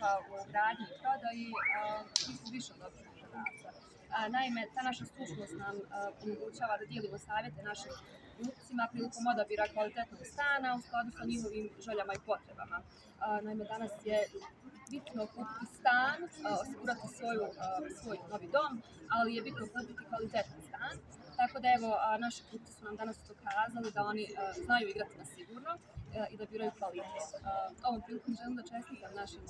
iskustva u gradnji i prodaji, mi smo više od običnog prodavca. Naime, ta naša stručnost nam omogućava da dijelimo savjete našim kupcima prilikom odabira kvalitetnog stana u skladu sa njihovim željama i potrebama. Naime, danas je bitno kupiti stan, osigurati svoj novi dom, ali je bitno kupiti kvalitetan stan. Tako da evo, naši kupci su nam danas dokazali da oni znaju igrati na sigurno i da biraju kvalitet. Ovom prilikom želim da čestitam našim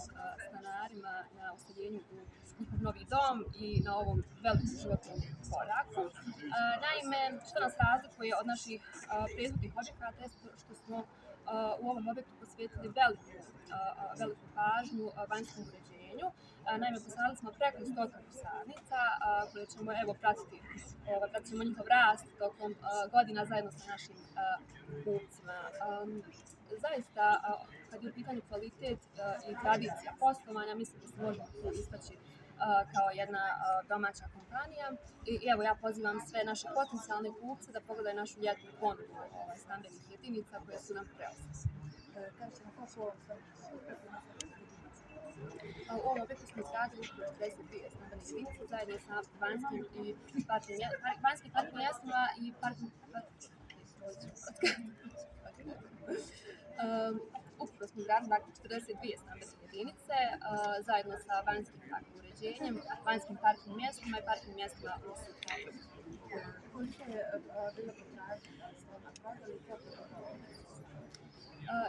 stanarima na useljenju u njihov novi dom i na ovom velikom životnom koraku. Naime, što nas razlikuje od naših prethodnih objekata je što smo u ovom objektu posvetili veliku pažnju vanjskom uređenju. Naime, posadili smo preko 100 sadnica koje ćemo pratiti ćemo njihov rast tokom godina zajedno sa našim kupcima. Zaista, kad je u pitanju kvalitet i tradicija poslovanja, mislim da se možemo tu istaći kao jedna domaća kompanija. I evo, ja pozivam sve naše potencijalne kupce da pogledaju našu ljetnu ponudu stambenih jedinica koje su nam preostale. U ovom objektu smo izgradili 42 stambene jedinice zajedno sa vanjskim parking mjestima i ukupno smo izgradili 42 stambene jedinice zajedno sa vanjskim parking uređenjem, vanjskim parking mjestima i parking mjestima u sustavu.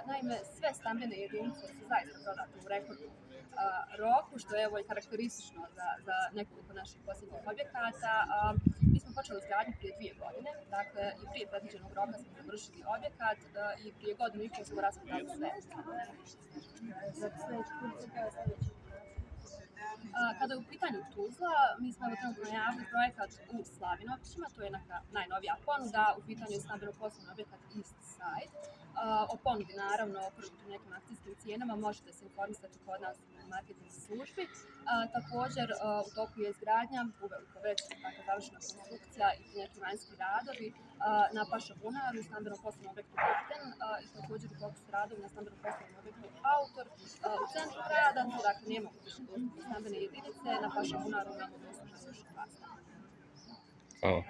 Naime, sve stambene jedinice su zaista prodate u rekordnom roku, što je evo i karakteristično za nekoliko naših posljednjih objekata. Mi smo počeli izgradnju prije 2 godine, dakle i prije predviđenog roka smo završili objekat i prije godinu i pol smo rasprodali sve. Kada je u pitanju Tuzla, mi smo trenutno najavili projekat u Slavinovćima, to je neka najnovija ponuda, u pitanju je stambeno-poslovni objekat East Side. O ponudi, naravno, o nekim akcijskim cijenama možete se informisati kod nas u marketing službi. Također, u toku je izgradnja, uveliko već završena konstrukcija i neki vanjski radovi na Paša Bunaru, stambeno-poslovnom objektu Garden i također u toku su radovi na stambeno-poslovnom objektu Autor. U centru grada, dakle, nema više dostupne stambene jedinice, na Paša Bunaru imamo dostupno još 2 stana. Hvala.